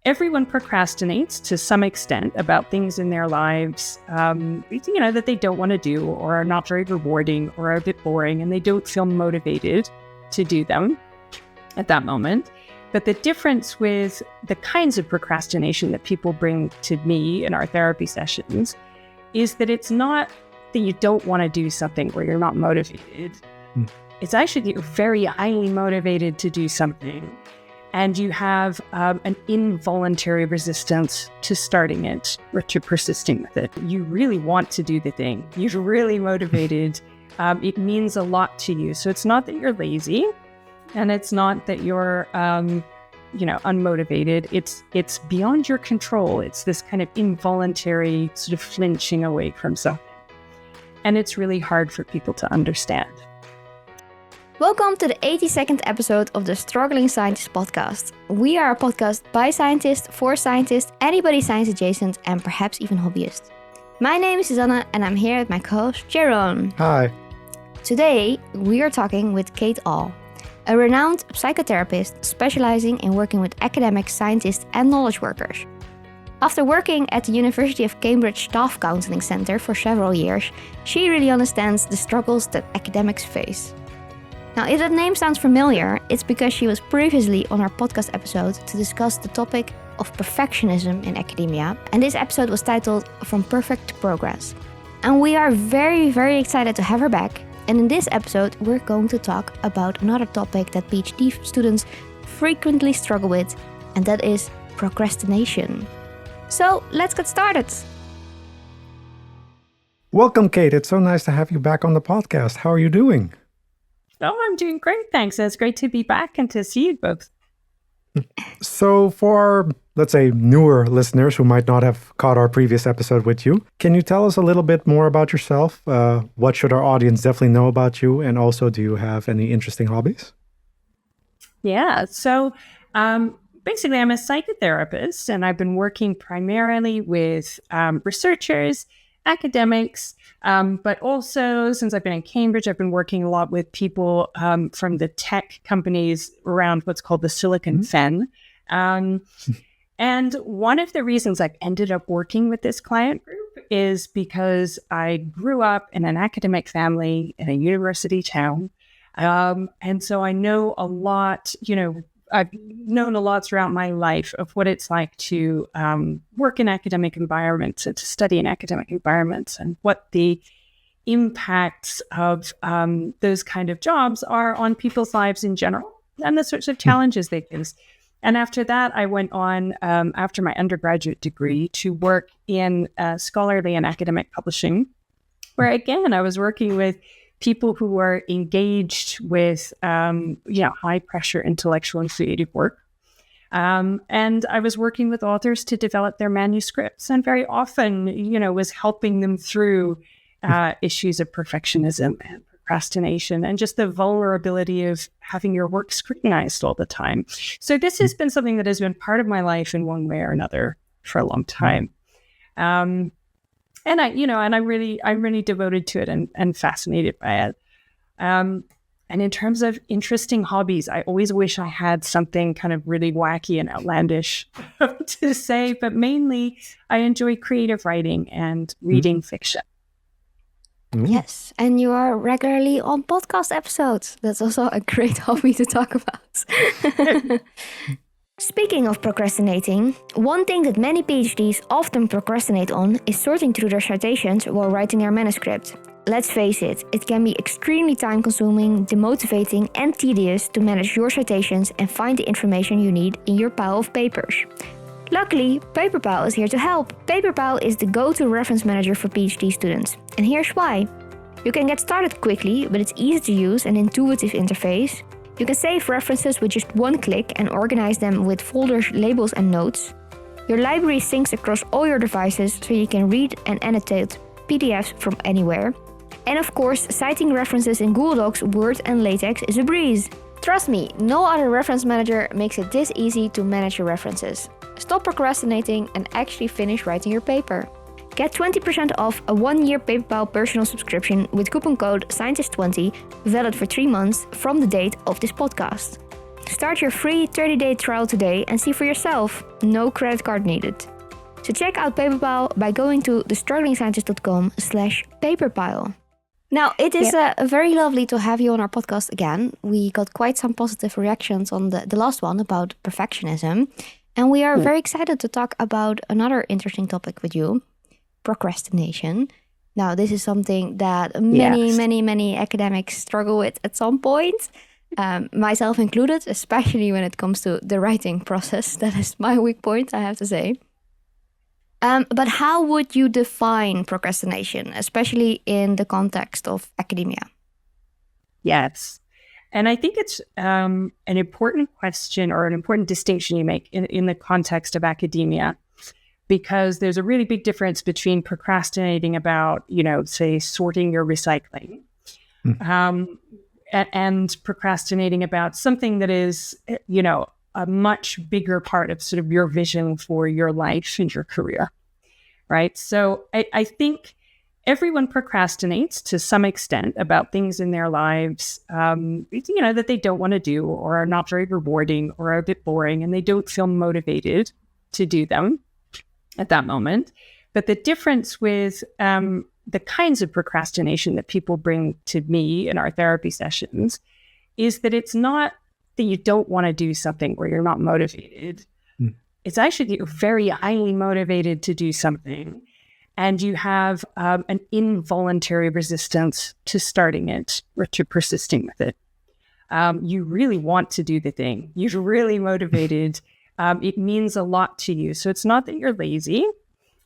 everyone procrastinates to some extent about things in their lives, that they don't want to do or are not very rewarding or are a bit boring and they don't feel motivated to do them at that moment. But the difference with the kinds of procrastination that people bring to me in our therapy sessions is that it's not that you don't want to do something or you're not motivated. It's actually that you're very highly motivated to do something and you have an involuntary resistance to starting it or to persisting with it. You really want to do the thing. You're really motivated. It means a lot to you. So it's not that you're lazy and it's not that you're unmotivated. It's beyond your control. It's this kind of involuntary sort of flinching away from something. And it's really hard for people to understand. Welcome to the 82nd episode of the Struggling Scientist podcast. We are a podcast by scientists, for scientists, anybody science adjacent, and perhaps even hobbyists. My name is Susanne and I'm here with my co-host Jaron. Hi. Today we are talking with Kate All, a renowned psychotherapist specializing in working with academics, scientists and knowledge workers. After working at the University of Cambridge Staff Counseling Center for several years, she really understands the struggles that academics face. Now, if that name sounds familiar, it's because she was previously on our podcast episode to discuss the topic of perfectionism in academia, and this episode was titled From Perfect to Progress. And we are very, very excited to have her back. And in this episode, we're going to talk about another topic that PhD students frequently struggle with, and that is procrastination. So let's get started. Welcome, Kate. It's so nice to have you back on the podcast. How are you doing? Oh, I'm doing great, thanks. It's great to be back and to see you both. So for our, let's say, newer listeners who might not have caught our previous episode with you, can you tell us a little bit more about yourself? What should our audience definitely know about you? And also, do you have any interesting hobbies? Yeah, so basically I'm a psychotherapist and I've been working primarily with researchers, academics, but also since I've been in Cambridge, I've been working a lot with people from the tech companies around what's called the Silicon Fen. And one of the reasons I've ended up working with this client group is because I grew up in an academic family in a university town. And so I know a lot, I've known a lot throughout my life of what it's like to work in academic environments and to study in academic environments and what the impacts of those kind of jobs are on people's lives in general and the sorts of challenges they face. And after that, I went on, after my undergraduate degree, to work in scholarly and academic publishing, where again, I was working with people who were engaged with, high pressure intellectual and creative work. And I was working with authors to develop their manuscripts and very often, was helping them through issues of perfectionism and procrastination and just the vulnerability of having your work scrutinized all the time. So this has been something that has been part of my life in one way or another for a long time. And I'm really devoted to it and fascinated by it. And in terms of interesting hobbies, I always wish I had something kind of really wacky and outlandish to say, but mainly I enjoy creative writing and reading fiction. Yes, and you are regularly on podcast episodes. That's also a great hobby to talk about. Speaking of procrastinating, one thing that many PhDs often procrastinate on is sorting through their citations while writing their manuscript. Let's face it, it can be extremely time-consuming, demotivating and tedious to manage your citations and find the information you need in your pile of papers. Luckily, PaperPal is here to help. PaperPal is the go-to reference manager for PhD students. And here's why. You can get started quickly with its easy-to-use and intuitive interface. You can save references with just one click and organize them with folders, labels and notes. Your library syncs across all your devices so you can read and annotate PDFs from anywhere. And of course, citing references in Google Docs, Word and LaTeX is a breeze. Trust me, no other reference manager makes it this easy to manage your references. Stop procrastinating and actually finish writing your paper. Get 20% off a 1-year PaperPal personal subscription with coupon code SCIENTIST20, valid for 3 months from the date of this podcast. Start your free 30-day trial today and see for yourself. No credit card needed. So check out Paperpile by going to thestrugglingscientist.com/paperpile. Now, it is very lovely to have you on our podcast again. We got quite some positive reactions on the last one about perfectionism. And we are very excited to talk about another interesting topic with you, procrastination. Now, this is something that many academics struggle with at some point, myself included, especially when it comes to the writing process. That is my weak point, I have to say. But how would you define procrastination, especially in the context of academia? Yes. And I think it's an important question or an important distinction you make in the context of academia, because there's a really big difference between procrastinating about, say, sorting your recycling, and procrastinating about something that is, a much bigger part of sort of your vision for your life and your career, right? So I think everyone procrastinates to some extent about things in their lives, that they don't want to do or are not very rewarding or are a bit boring, and they don't feel motivated to do them at that moment. But the difference with the kinds of procrastination that people bring to me in our therapy sessions is that it's not that you don't want to do something or you're not motivated. It's actually that you're very highly motivated to do something, and you have an involuntary resistance to starting it or to persisting with it. You really want to do the thing. You're really motivated. It means a lot to you. So it's not that you're lazy,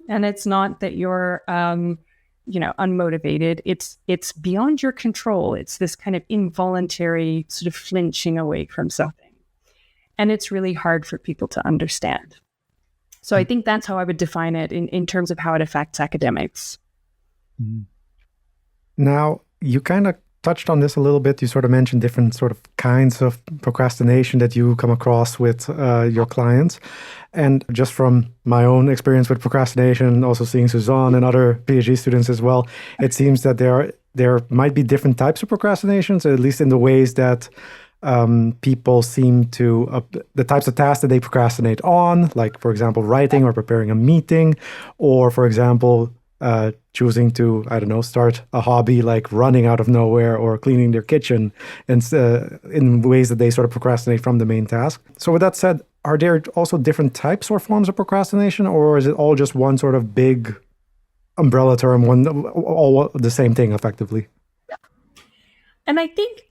and it's not that you're, unmotivated. It's beyond your control. It's this kind of involuntary sort of flinching away from something. And it's really hard for people to understand. So I think that's how I would define it in terms of how it affects academics. Now, you kind of touched on this a little bit. You sort of mentioned different sort of kinds of procrastination that you come across with your clients. And just from my own experience with procrastination, also seeing Suzanne and other PhD students as well, it seems that there might be different types of procrastinations, at least in the ways that people seem to, the types of tasks that they procrastinate on, like, for example, writing or preparing a meeting, or, for example, choosing to, start a hobby like running out of nowhere or cleaning their kitchen, and in ways that they sort of procrastinate from the main task. So with that said, are there also different types or forms of procrastination, or is it all just one sort of big umbrella term, all the same thing effectively? And I think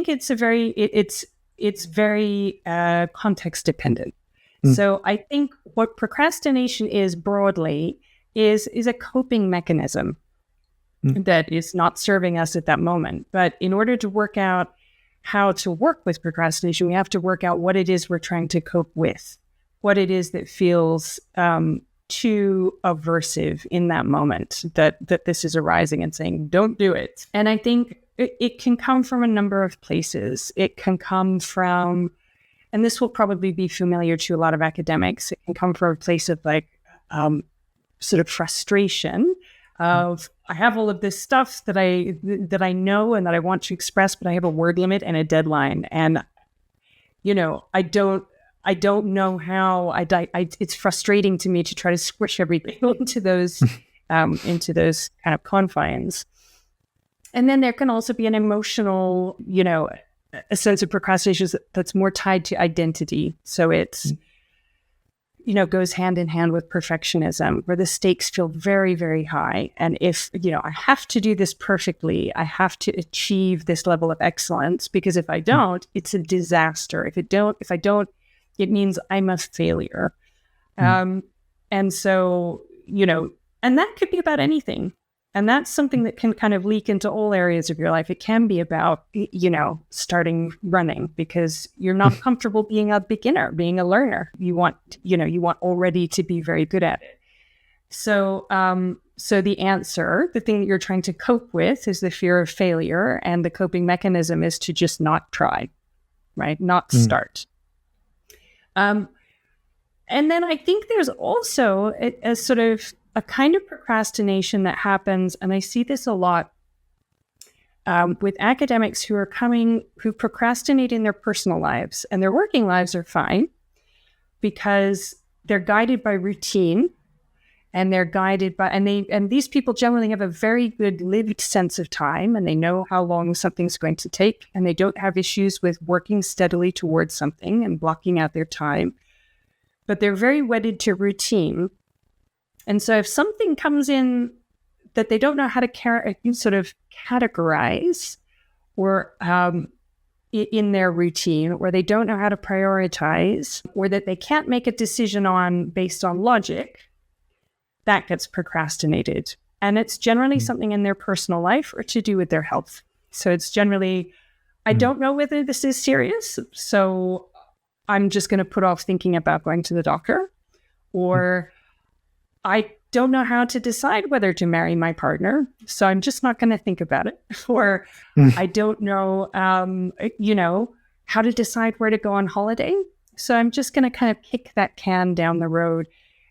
it's very context dependent. So I think what procrastination is broadly is a coping mechanism that is not serving us at that moment. But in order to work out how to work with procrastination, we have to work out what it is we're trying to cope with, what it is that feels too aversive in that moment that this is arising and saying, don't do it. And I think it can come from a number of places. It can come from, and this will probably be familiar to a lot of academics, it can come from a place of sort of frustration of, I have all of this stuff that I know and that I want to express, but I have a word limit and a deadline. And, I don't know how it's frustrating to me to try to squish everything into those kind of confines. And then there can also be an emotional, a sense of procrastination that's more tied to identity. So it's, goes hand in hand with perfectionism, where the stakes feel very, very high. And if, I have to do this perfectly, I have to achieve this level of excellence, because if I don't, it's a disaster. If I don't, it means I'm a failure. And so, and that could be about anything. And that's something that can kind of leak into all areas of your life. It can be about, starting running because you're not comfortable being a beginner, being a learner. You want already to be very good at it. So, the answer, the thing that you're trying to cope with, is the fear of failure. And the coping mechanism is to just not try, right? Not start. And then I think there's also a sort of a kind of procrastination that happens, and I see this a lot with academics who procrastinate in their personal lives, and their working lives are fine because they're guided by routine, and they're guided by, and these people generally have a very good lived sense of time, and they know how long something's going to take, and they don't have issues with working steadily towards something and blocking out their time. But they're very wedded to routine. And so if something comes in that they don't know how to sort of categorize, or in their routine, or they don't know how to prioritize, or that they can't make a decision on based on logic, that gets procrastinated. And it's generally something in their personal life or to do with their health. So it's generally, I don't know whether this is serious, so I'm just going to put off thinking about going to the doctor. Or I don't know how to decide whether to marry my partner, so I'm just not going to think about it. Or I don't know, how to decide where to go on holiday, so I'm just going to kind of kick that can down the road.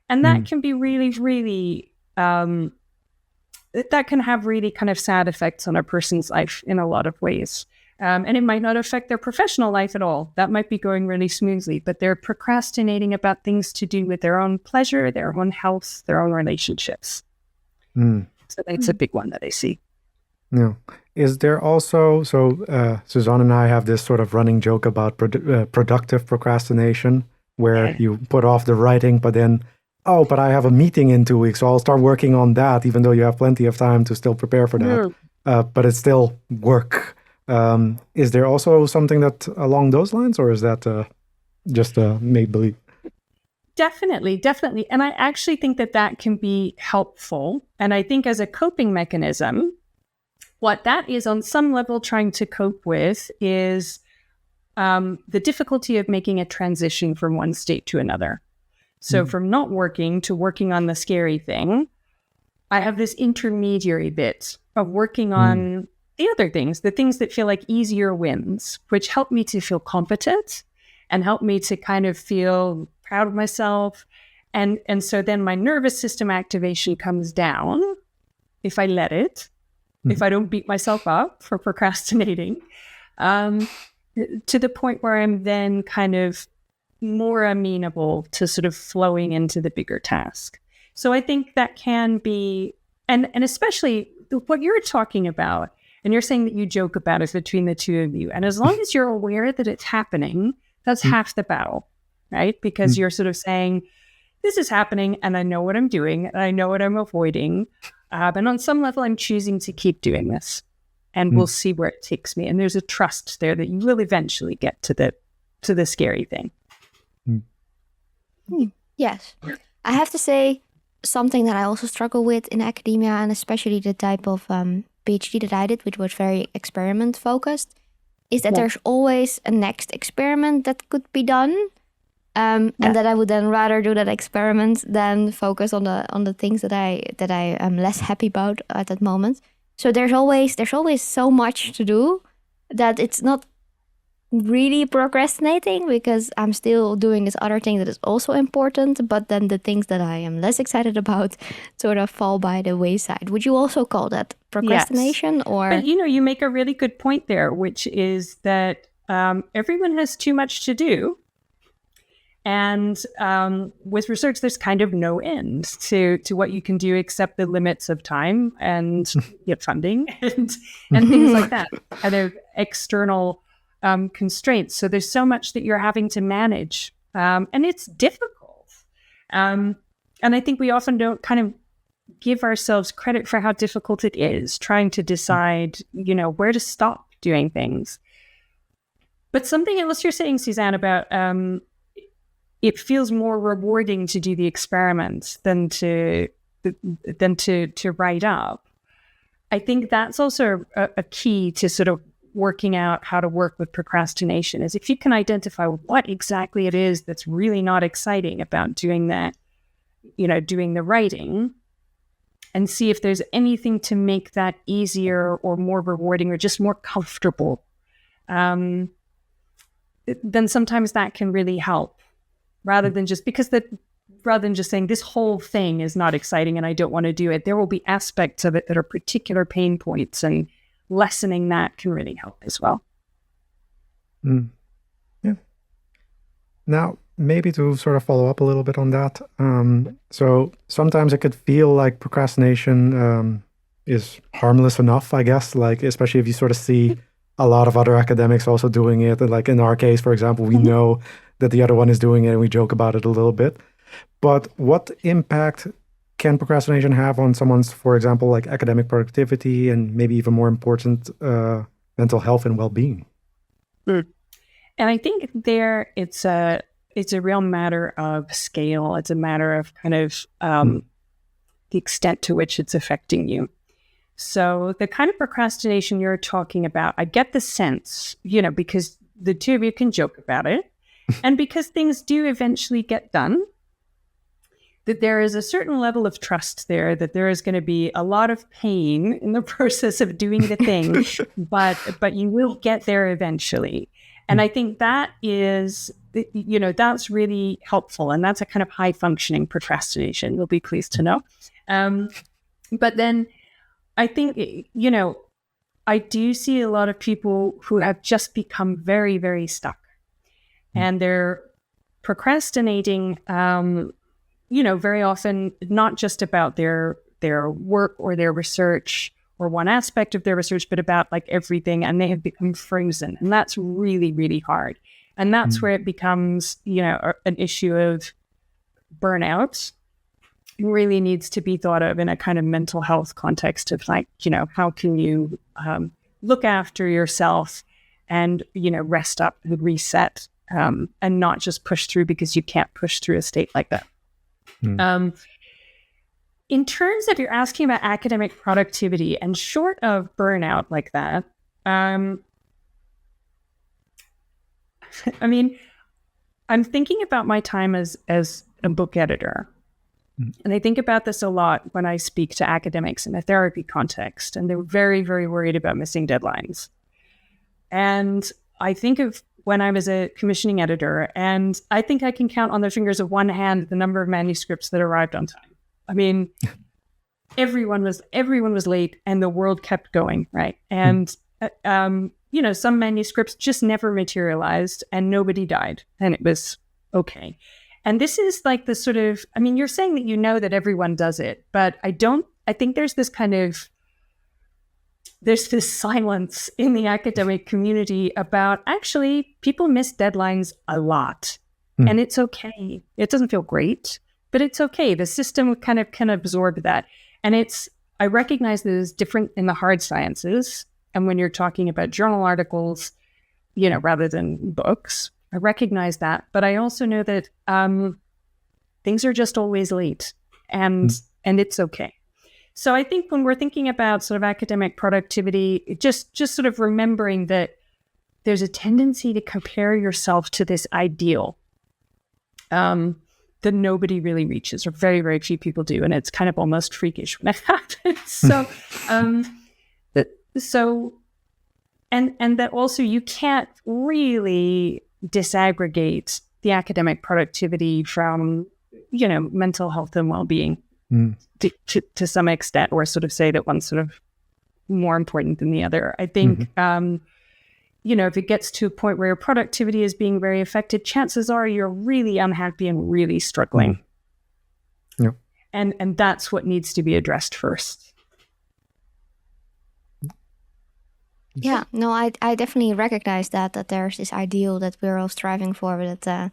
And that can be really, really, that can have really kind of sad effects on a person's life in a lot of ways. And it might not affect their professional life at all. That might be going really smoothly, but they're procrastinating about things to do with their own pleasure, their own health, their own relationships. So that's a big one that I see. Yeah. Is there also, Suzanne and I have this sort of running joke about productive procrastination, where you put off the writing, but then, but I have a meeting in 2 weeks, so I'll start working on that, even though you have plenty of time to still prepare for that. But it's still work. Is there also something that along those lines, or is that just make-believe? Definitely. And I actually think that can be helpful. And I think as a coping mechanism, what that is on some level trying to cope with is the difficulty of making a transition from one state to another. So from not working to working on the scary thing, I have this intermediary bit of working on the other things, the things that feel like easier wins, which help me to feel competent and help me to kind of feel proud of myself. And so then my nervous system activation comes down if I let it, if I don't beat myself up for procrastinating, to the point where I'm then kind of more amenable to sort of flowing into the bigger task. So I think that can be, and especially what you're talking about, and you're saying that you joke about it between the two of you. And as long as you're aware that it's happening, that's half the battle, right? Because you're sort of saying, this is happening and I know what I'm doing and I know what I'm avoiding. And on some level, I'm choosing to keep doing this, and we'll see where it takes me. And there's a trust there that you will eventually get to the scary thing. Yes. I have to say, something that I also struggle with in academia, and especially the type of PhD that I did, which was very experiment focused, is that there's always a next experiment that could be done. And that I would then rather do that experiment than focus on the things that I am less happy about at that moment. So there's always so much to do that it's not really procrastinating, because I'm still doing this other thing that is also important, but then the things that I am less excited about sort of fall by the wayside. Would you also call that procrastination? Yes. Or but you make a really good point there, which is that everyone has too much to do. And with research, there's kind of no end to what you can do except the limits of time and funding and things like that, other external constraints. So there's so much that you're having to manage, and it's difficult. And I think we often don't kind of give ourselves credit for how difficult it is trying to decide, where to stop doing things. But something else you're saying, Suzanne, about it feels more rewarding to do the experiments than to write up. I think that's also a key to sort of working out how to work with procrastination, is if you can identify what exactly it is that's really not exciting about doing that, doing the writing, and see if there's anything to make that easier or more rewarding or just more comfortable, then sometimes that can really help, rather than just saying this whole thing is not exciting and I don't want to do it. There will be aspects of it that are particular pain points, and lessening that can really help as well. Yeah. Now, maybe to sort of follow up a little bit on that. So sometimes it could feel like procrastination is harmless enough, I guess, like especially if you sort of see a lot of other academics also doing it. And like in our case, for example, we know that the other one is doing it and we joke about it a little bit. But what impact can procrastination have on someone's, for example, like academic productivity and maybe even more important, mental health and well-being? And I think there it's a real matter of scale. It's a matter of kind of the extent to which it's affecting you. So the kind of procrastination you're talking about, I get the sense, because the two of you can joke about it, and because things do eventually get done, that there is a certain level of trust there, that there is going to be a lot of pain in the process of doing the thing, but you will get there eventually. And I think that is, that's really helpful. And that's a kind of high functioning procrastination, you'll be pleased to know. But then I think, I do see a lot of people who have just become very, very stuck, and they're procrastinating, very often not just about their work or their research or one aspect of their research, but about like everything, and they have become frozen. And that's really, really hard. And that's where it becomes, an issue of burnout. It really needs to be thought of in a kind of mental health context of like, how can you look after yourself and, rest up and reset, and not just push through because you can't push through a state like that. In terms of you're asking about academic productivity and short of burnout like that, I mean, I'm thinking about my time as a book editor. And I think about this a lot when I speak to academics in a therapy context, and they're very, very worried about missing deadlines. And I think of when I was a commissioning editor, and I think I can count on the fingers of one hand the number of manuscripts that arrived on time. I mean, everyone was late and the world kept going, right? And, some manuscripts just never materialized and nobody died, and it was okay. And this is like the sort of, you're saying that that everyone does it, but I think there's this silence in the academic community about actually people miss deadlines a lot. And it's okay. It doesn't feel great, but it's okay. The system kind of can absorb that. And I recognize that it's different in the hard sciences. And when you're talking about journal articles, rather than books, I recognize that. But I also know that things are just always late, and it's okay. So I think when we're thinking about sort of academic productivity, just sort of remembering that there's a tendency to compare yourself to this ideal that nobody really reaches, or very, very few people do. And it's kind of almost freakish when it happens. And that also you can't really disaggregate the academic productivity from, mental health and well-being to some extent, or sort of say that one's sort of more important than the other. I think, if it gets to a point where your productivity is being very affected, chances are you're really unhappy and really struggling. Yeah. And that's what needs to be addressed first. Yeah, no, I definitely recognize that there's this ideal that we're all striving for, but that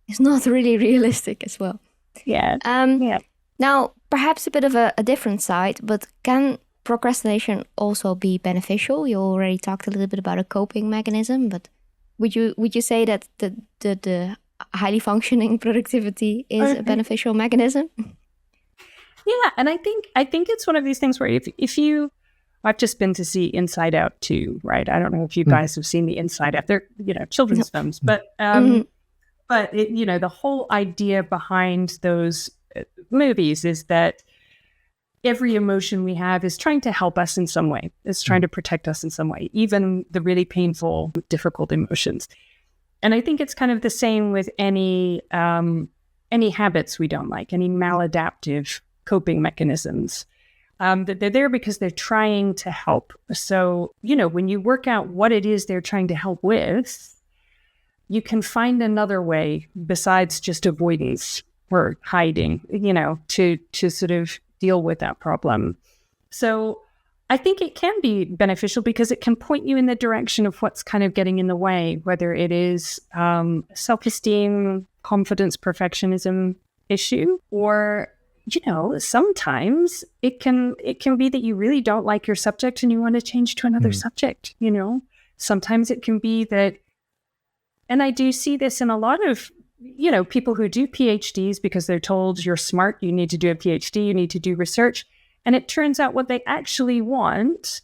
is not really realistic as well. Yeah. Now, perhaps a bit of a different side, but can procrastination also be beneficial? You already talked a little bit about a coping mechanism, but would you say that the highly functioning productivity is a beneficial mechanism? Yeah, and I think it's one of these things where if you, I've just been to see Inside Out 2, right? I don't know if you guys have seen the Inside Out. They're children's films, but but it, the whole idea behind those movies is that every emotion we have is trying to help us in some way. It's trying to protect us in some way, even the really painful, difficult emotions. And I think it's kind of the same with any habits we don't like, any maladaptive coping mechanisms. that they're there because they're trying to help. So, when you work out what it is they're trying to help with, you can find another way besides just avoidance or hiding, to sort of deal with that problem. So I think it can be beneficial because it can point you in the direction of what's kind of getting in the way, whether it is self-esteem, confidence, perfectionism issue, or, sometimes it can be that you really don't like your subject and you want to change to another subject, Sometimes it can be that, and I do see this in a lot of, people who do PhDs because they're told you're smart, you need to do a PhD, you need to do research. And it turns out what they actually want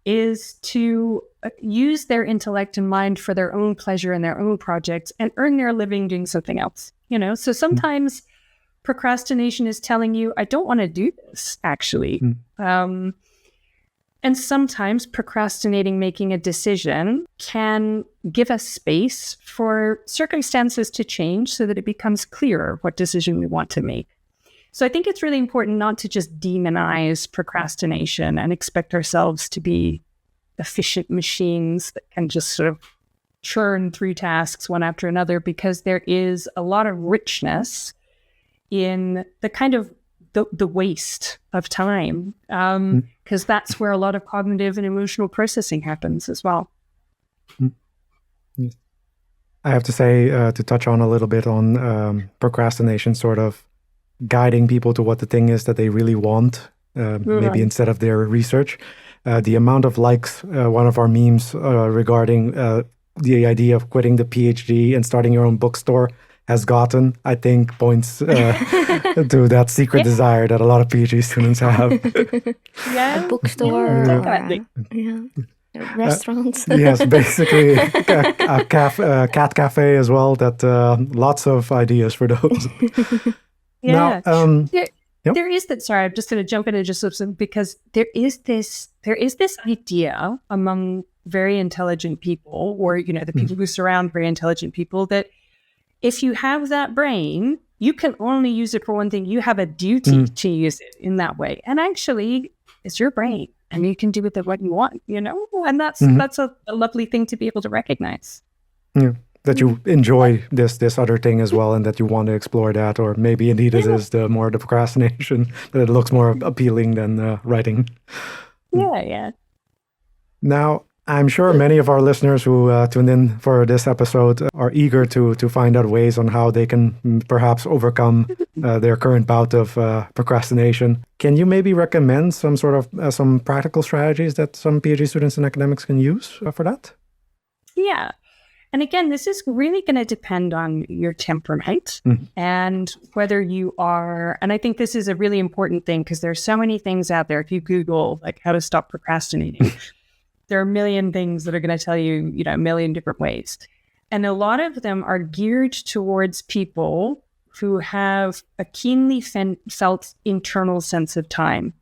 is to use their intellect and mind for their own pleasure and their own projects and earn their living doing something else, So sometimes procrastination is telling you, I don't want to do this, actually. And sometimes procrastinating making a decision can give us space for circumstances to change so that it becomes clearer what decision we want to make. So I think it's really important not to just demonize procrastination and expect ourselves to be efficient machines that can just sort of churn through tasks one after another, because there is a lot of richness in the kind of the waste of time, because that's where a lot of cognitive and emotional processing happens as well. I have to say, to touch on a little bit on procrastination, sort of guiding people to what the thing is that they really want, maybe instead of their research. The amount of likes one of our memes regarding the idea of quitting the PhD and starting your own bookstore has gotten, I think, points to that secret desire that a lot of PhD students have. A bookstore, restaurants. Yes, basically a cat cafe as well. That lots of ideas for those. Yeah. Now, there is that. Sorry, I'm just going to jump in and just because there is this idea among very intelligent people, or the people who surround very intelligent people, that if you have that brain, you can only use it for one thing. You have a duty to use it in that way. And actually, it's your brain, and you can do with it what you want, And that's a lovely thing to be able to recognize. Yeah, that you enjoy this other thing as well, and that you want to explore that, or maybe indeed it is the procrastination, that it looks more appealing than writing. Yeah. Now, I'm sure many of our listeners who tuned in for this episode are eager to find out ways on how they can perhaps overcome their current bout of procrastination. Can you maybe recommend some sort of some practical strategies that some PhD students and academics can use for that? Yeah. And again, this is really going to depend on your temperament and whether you are, and I think this is a really important thing because there's so many things out there. If you Google like how to stop procrastinating, there are a million things that are going to tell you, a million different ways. And a lot of them are geared towards people who have a keenly felt internal sense of time.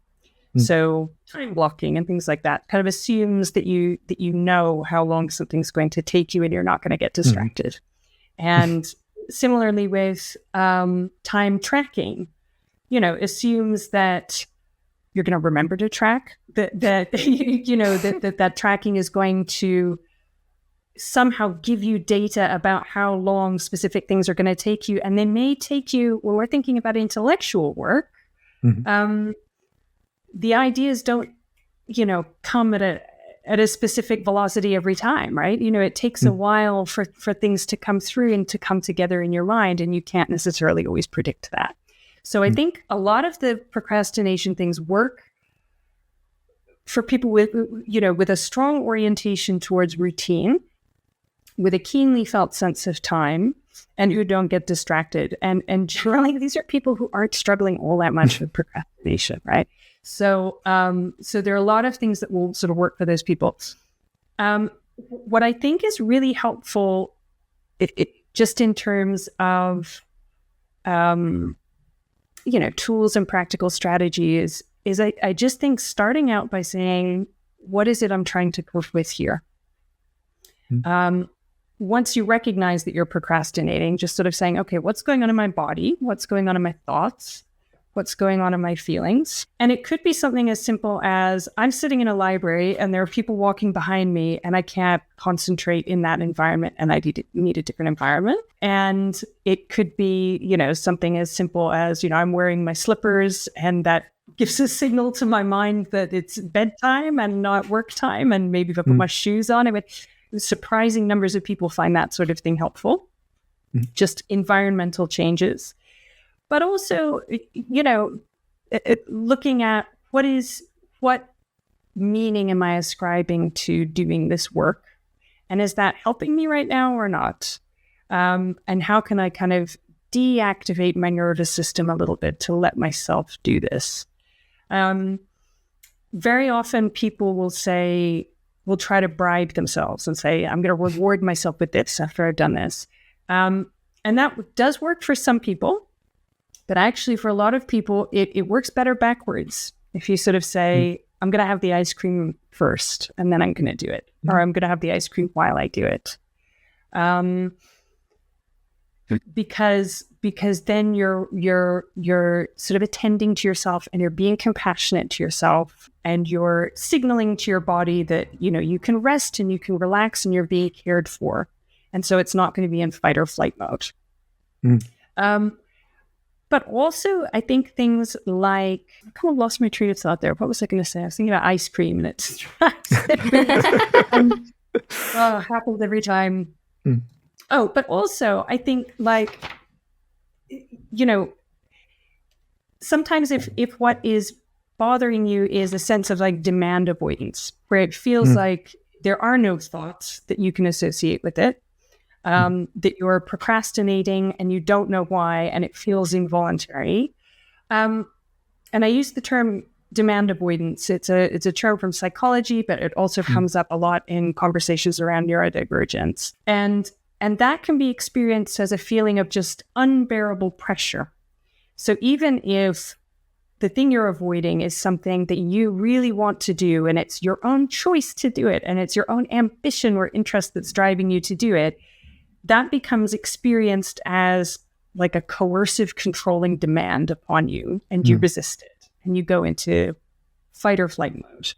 So time blocking and things like that kind of assumes that you know how long something's going to take you and you're not going to get distracted. And similarly with time tracking, assumes that you're going to remember to track, that tracking is going to somehow give you data about how long specific things are going to take you. And they may take you, when we're thinking about intellectual work, the ideas don't, come at a specific velocity every time, right? It takes a while for things to come through and to come together in your mind, and you can't necessarily always predict that. So I think a lot of the procrastination things work for people with a strong orientation towards routine, with a keenly felt sense of time, and who don't get distracted. And generally, these are people who aren't struggling all that much with procrastination, right? So there are a lot of things that will sort of work for those people. What I think is really helpful, just in terms of tools and practical strategies, is I just think starting out by saying, what is it I'm trying to cope with here? Once you recognize that you're procrastinating, just sort of saying, okay, what's going on in my body? What's going on in my thoughts? what's going on in my feelings. And it could be something as simple as I'm sitting in a library and there are people walking behind me and I can't concentrate in that environment and I need a different environment. And it could be, something as simple as, I'm wearing my slippers and that gives a signal to my mind that it's bedtime and not work time. And maybe if I put my shoes on, surprising numbers of people find that sort of thing helpful. Just environmental changes. But also, looking at what meaning am I ascribing to doing this work? And is that helping me right now or not? And how can I kind of deactivate my nervous system a little bit to let myself do this? Very often people will try to bribe themselves and say, I'm going to reward myself with this after I've done this. And that does work for some people. But actually, for a lot of people, it works better backwards. If you sort of say, I'm going to have the ice cream first, and then I'm going to do it. Or I'm going to have the ice cream while I do it. Because then you're sort of attending to yourself and you're being compassionate to yourself and you're signaling to your body that, you can rest and you can relax and you're being cared for. And so it's not going to be in fight or flight mode. But also, I think things like, I kind of lost my train of thought there. What was I going to say? I was thinking about ice cream and it distracted me. Happens every time. Oh, but also, I think sometimes if what is bothering you is a sense of demand avoidance, where it feels like there are no thoughts that you can associate with it, that you're procrastinating and you don't know why, and it feels involuntary. And I use the term demand avoidance. It's a term from psychology, but it also comes up a lot in conversations around neurodivergence. And that can be experienced as a feeling of just unbearable pressure. So even if the thing you're avoiding is something that you really want to do, and it's your own choice to do it, and it's your own ambition or interest that's driving you to do it, that becomes experienced as like a coercive, controlling demand upon you, and you resist it, and you go into fight or flight mode.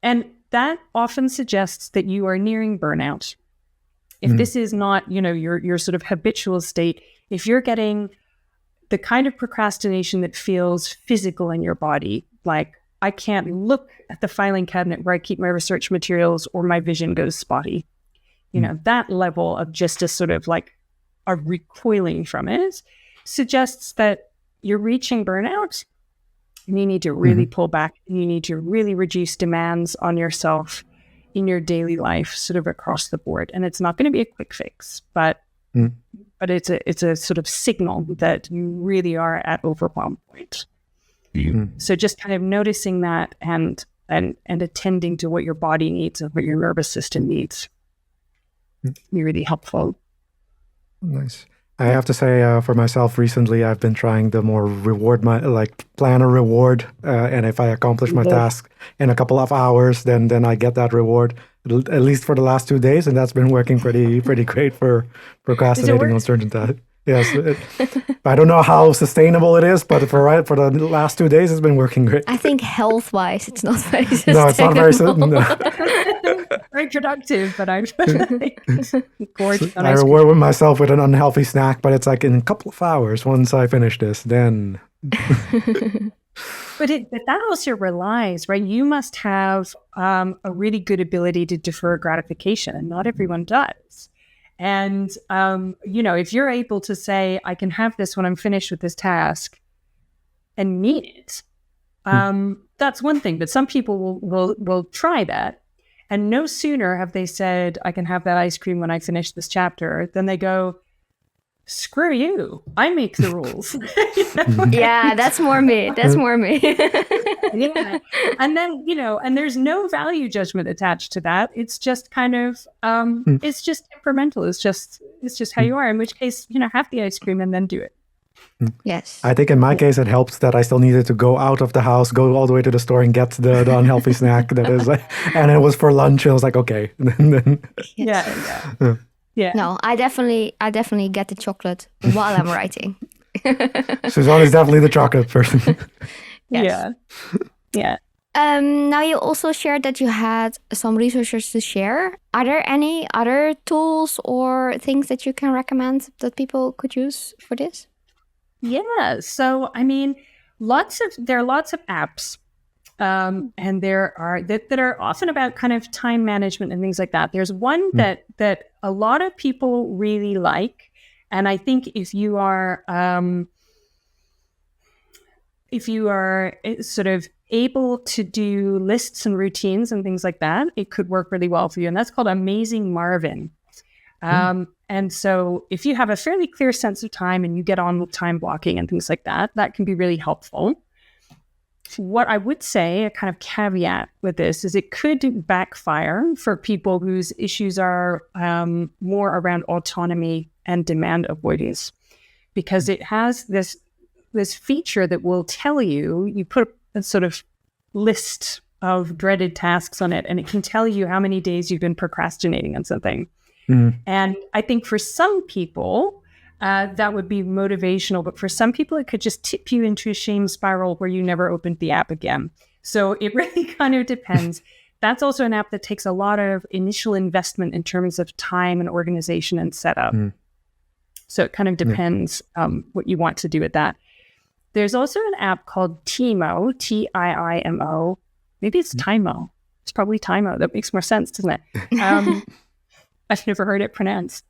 And that often suggests that you are nearing burnout. If this is not, your sort of habitual state, if you're getting the kind of procrastination that feels physical in your body, like I can't look at the filing cabinet where I keep my research materials or my vision goes spotty, that level of just a sort of a recoiling from it suggests that you're reaching burnout and you need to really pull back and you need to really reduce demands on yourself in your daily life, sort of across the board. And it's not going to be a quick fix, but it's a sort of signal that you really are at overwhelm point. So just kind of noticing that and attending to what your body needs and what your nervous system needs be really helpful. Nice. I have to say, for myself, recently I've been trying to more plan a reward, and if I accomplish my task in a couple of hours, then I get that reward. At least for the last 2 days, and that's been working pretty great for procrastinating on certain tasks. Yes, I don't know how sustainable it is, but for the last 2 days, it's been working great. I think health-wise, it's not very sustainable. No, it's not very very productive, but I'm gorgeous. I reward myself with an unhealthy snack, but it's like in a couple of hours. Once I finish this, then. But that also relies, right? You must have a really good ability to defer gratification, and not everyone does. And, if you're able to say, I can have this when I'm finished with this task and mean it, that's one thing. But some people will try that. And no sooner have they said, I can have that ice cream when I finish this chapter, than they go, screw you, I make the rules. Yeah, that's more me. Yeah. And then, and there's no value judgment attached to that. It's just kind of, it's just temperamental. It's just how you are, in which case, have the ice cream and then do it. Yes. I think in my case, it helped that I still needed to go out of the house, go all the way to the store and get the unhealthy snack that is, and it was for lunch. I was like, okay. Yeah. No, I definitely get the chocolate while I'm writing. Suzanne is definitely the chocolate person. Yes. Yeah. Now you also shared that you had some resources to share. Are there any other tools or things that you can recommend that people could use for this? Yeah. So, I mean, there are lots of apps. And there are that are often about kind of time management and things like that. There's one that a lot of people really like, and I think if you are sort of able to do lists and routines and things like that, it could work really well for you. And that's called Amazing Marvin. And so if you have a fairly clear sense of time and you get on with time blocking and things like that, that can be really helpful. What I would say, a kind of caveat with this, is it could backfire for people whose issues are more around autonomy and demand avoidance, because it has this feature that will tell you put a sort of list of dreaded tasks on it, and it can tell you how many days you've been procrastinating on something. And I think for some people, that would be motivational, but for some people, it could just tip you into a shame spiral where you never opened the app again. So it really kind of depends. That's also an app that takes a lot of initial investment in terms of time and organization and setup. So it kind of depends what you want to do with that. There's also an app called Timo, Tiimo. Maybe it's Timo. It's probably Timo. That makes more sense, doesn't it? I've never heard it pronounced.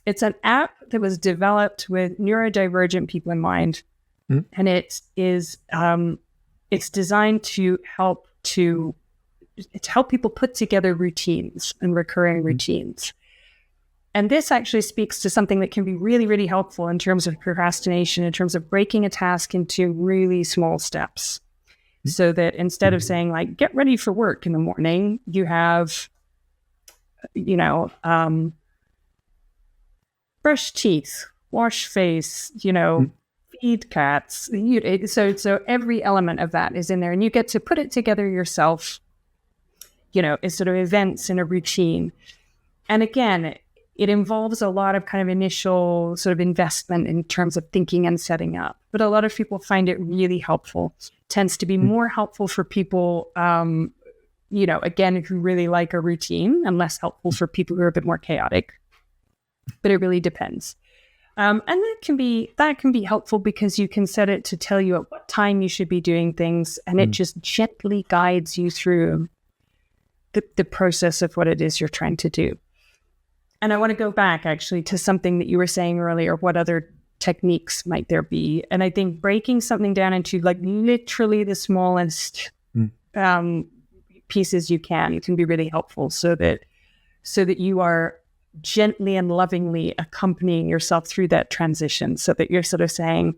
It's an app that was developed with neurodivergent people in mind, and it's designed to help people put together routines and recurring routines. And this actually speaks to something that can be really, really helpful in terms of procrastination, in terms of breaking a task into really small steps, so that instead of saying like, get ready for work in the morning, you have, brush teeth, wash face, feed cats. So every element of that is in there, and you get to put it together yourself, as sort of events in a routine. And again, it involves a lot of kind of initial sort of investment in terms of thinking and setting up. But a lot of people find it really helpful. Tends to be more helpful for people, again, who really like a routine, and less helpful for people who are a bit more chaotic. But it really depends. And that can be helpful because you can set it to tell you at what time you should be doing things, and it just gently guides you through the process of what it is you're trying to do. And I want to go back actually to something that you were saying earlier. What other techniques might there be? And I think breaking something down into like literally the smallest pieces you can be really helpful, so that you are gently and lovingly accompanying yourself through that transition, so that you're sort of saying,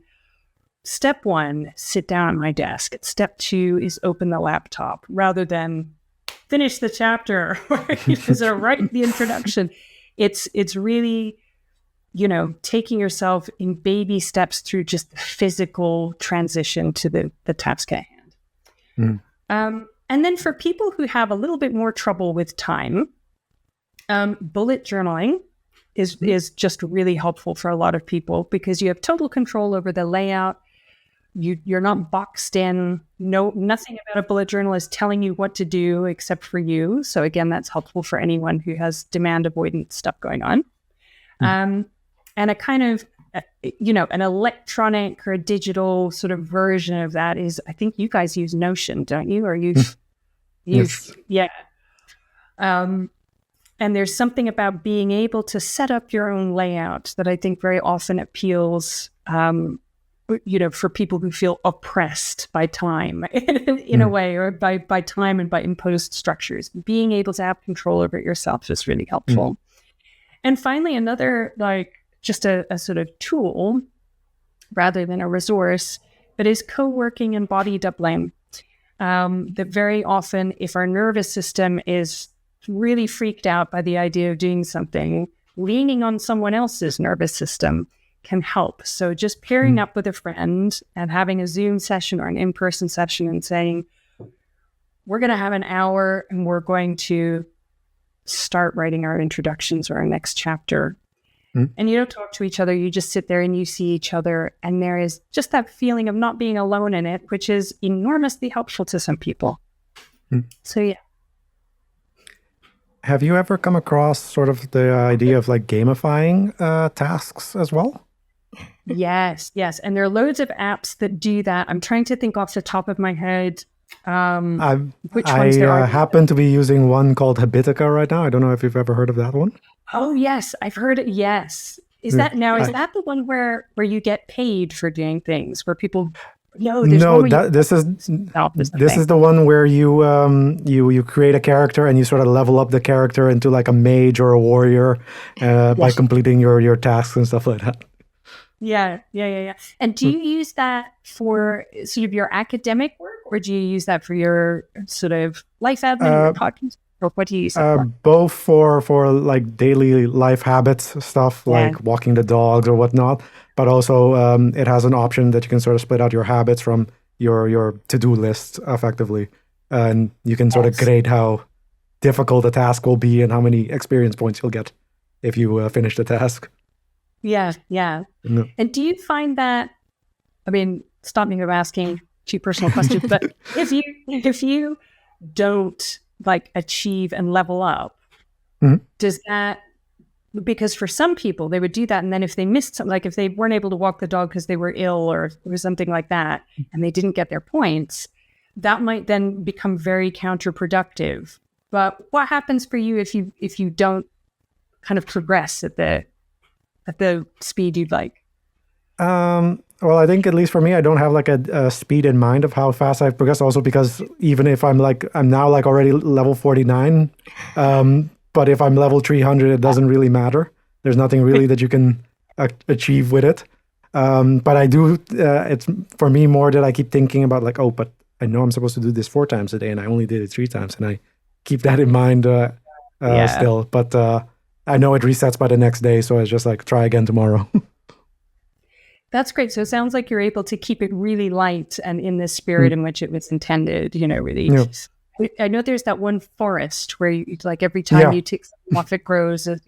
step 1, sit down at my desk. Step 2 is open the laptop, rather than finish the chapter or sort of write the introduction. It's really, taking yourself in baby steps through just the physical transition to the task at hand. And then for people who have a little bit more trouble with time, bullet journaling is just really helpful for a lot of people, because you have total control over the layout. You're not boxed in. Nothing about a bullet journal is telling you what to do except for you. So again, that's helpful for anyone who has demand avoidance stuff going on. And a kind of, an electronic or a digital sort of version of that is, I think you guys use Notion, don't you? Or Yes. Yeah. And there's something about being able to set up your own layout that I think very often appeals, for people who feel oppressed by time in a way, or by time and by imposed structures. Being able to have control over it yourself is really helpful. And finally, another, just a sort of tool rather than a resource, but is co-working and body doubling. That very often, if our nervous system is really freaked out by the idea of doing something, leaning on someone else's nervous system can help. So just pairing up with a friend and having a Zoom session or an in-person session and saying, we're going to have an hour and we're going to start writing our introductions or our next chapter. and you don't talk to each other. You just sit there and you see each other. And there is just that feeling of not being alone in it, which is enormously helpful to some people. So, yeah. Have you ever come across sort of the idea of like gamifying tasks as well? Yes. And there are loads of apps that do that. I'm trying to think off the top of my head which ones there are. I happen to be using one called Habitica right now. I don't know if you've ever heard of that one. Oh, yes. I've heard it. Yes. Is that the one where you get paid for doing things, where people... this is the one where you create a character and you sort of level up the character into like a mage or a warrior by completing your tasks and stuff like that. Yeah. And do you use that for sort of your academic work, or do you use that for your sort of life admin, your podcast? Or what do you use it for? Both for like daily life habits stuff, like walking the dogs or whatnot. But also, it has an option that you can sort of split out your habits from your to-do list effectively. And you can sort of grade how difficult a task will be and how many experience points you'll get if you finish the task. Yeah. And do you find that, I mean, stop me from asking too personal questions, but if you don't like achieve and level up, does that... Because for some people, they would do that. And then if they missed something, like if they weren't able to walk the dog because they were ill or something like that, and they didn't get their points, that might then become very counterproductive. But what happens for you if you don't kind of progress at the speed you'd like? Well, I think at least for me, I don't have like a speed in mind of how fast I've progressed. Also because even if I'm now like already level 49, but if I'm level 300, it doesn't really matter. There's nothing really that you can achieve with it. But I do, it's for me more that I keep thinking about like, but I know I'm supposed to do this 4 times a day and I only did it 3 times. And I keep that in mind still. But I know it resets by the next day. So I just like try again tomorrow. That's great. So it sounds like you're able to keep it really light and in the spirit in which it was intended, really. Yeah. I know there's that one forest where you, like every time you take something off, it grows a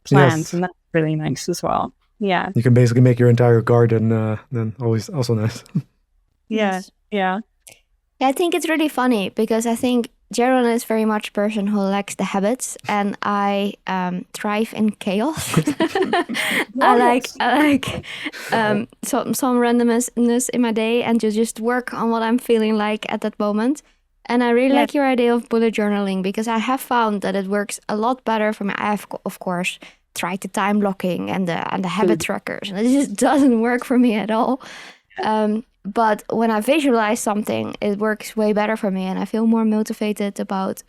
plant, and that's really nice as well. Yeah. You can basically make your entire garden then also nice. Yeah. I think it's really funny because I think Jaron is very much a person who lacks the habits, and I thrive in chaos. I like some randomness in my day and to just work on what I'm feeling like at that moment. And I really like your idea of bullet journaling because I have found that it works a lot better for me. I have, of course, tried the time blocking and the habit trackers, and it just doesn't work for me at all. But when I visualize something, it works way better for me, and I feel more motivated about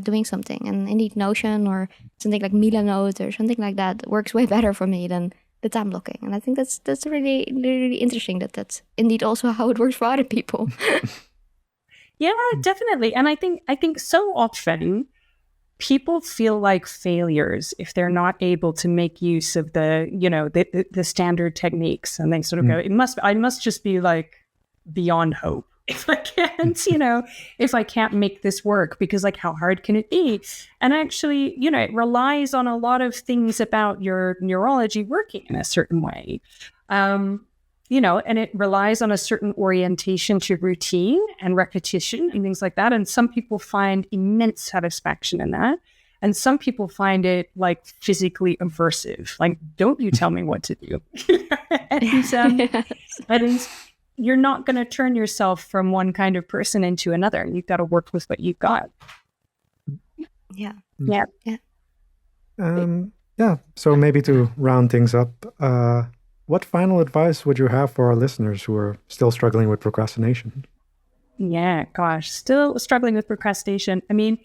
doing something. And indeed, Notion or something like Milanote or something like that works way better for me than the time blocking. And I think that's really, really interesting that that's indeed also how it works for other people. Yeah, definitely. And I think so often people feel like failures if they're not able to make use of the standard techniques, and they sort of go, I must just be like beyond hope if I can't, if I can't make this work, because like how hard can it be? And actually, it relies on a lot of things about your neurology working in a certain way. And it relies on a certain orientation to routine and repetition and things like that. And some people find immense satisfaction in that. And some people find it like physically aversive. Like, don't you tell me what to do. And you're not going to turn yourself from one kind of person into another. You've got to work with what you've got. Yeah. So maybe to round things up, what final advice would you have for our listeners who are still struggling with procrastination? Yeah, gosh, still struggling with procrastination. I mean,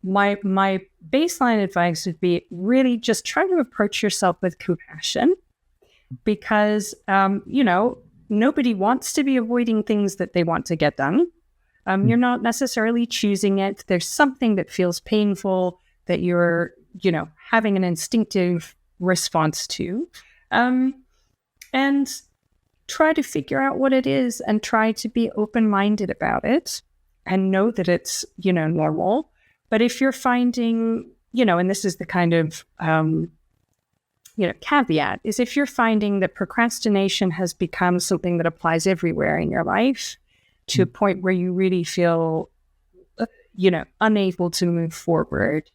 my baseline advice would be really just try to approach yourself with compassion, because, nobody wants to be avoiding things that they want to get done. You're not necessarily choosing it. There's something that feels painful that you're, having an instinctive response to. And try to figure out what it is and try to be open-minded about it and know that it's, normal. But if you're finding, and this is the kind of caveat is if you're finding that procrastination has become something that applies everywhere in your life to a point where you really feel, unable to move forward,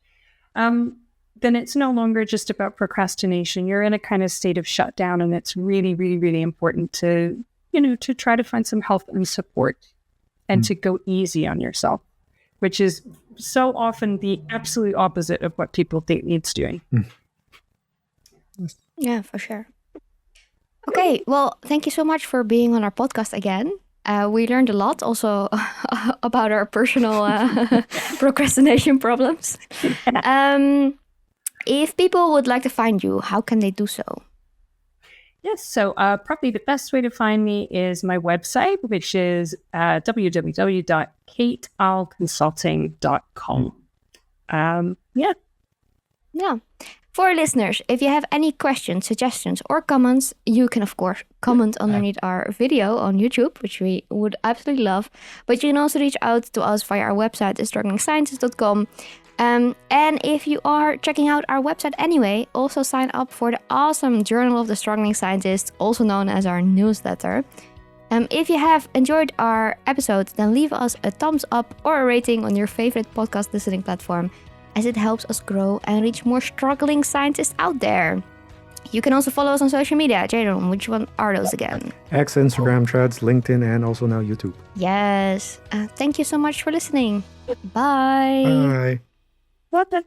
then it's no longer just about procrastination. You're in a kind of state of shutdown, and it's really, really, really important to try to find some help and support and to go easy on yourself, which is so often the absolute opposite of what people think needs doing. Yeah, for sure. Okay, well, thank you so much for being on our podcast again. We learned a lot also about our personal procrastination problems. If people would like to find you, how can they do so? Yes, so probably the best way to find me is my website, which is www.kateowlconsulting.com. Yeah. For our listeners, if you have any questions, suggestions, or comments, you can, of course, comment underneath our video on YouTube, which we would absolutely love. But you can also reach out to us via our website, thestrugglingscientist.com. And if you are checking out our website anyway, also sign up for the awesome Journal of the Struggling Scientist, also known as our newsletter. If you have enjoyed our episode, then leave us a thumbs up or a rating on your favorite podcast listening platform, as it helps us grow and reach more struggling scientists out there. You can also follow us on social media. Jadon, which one are those again? X, Instagram, Threads, LinkedIn, and also now YouTube. Yes. Thank you so much for listening. Bye. Bye. What the?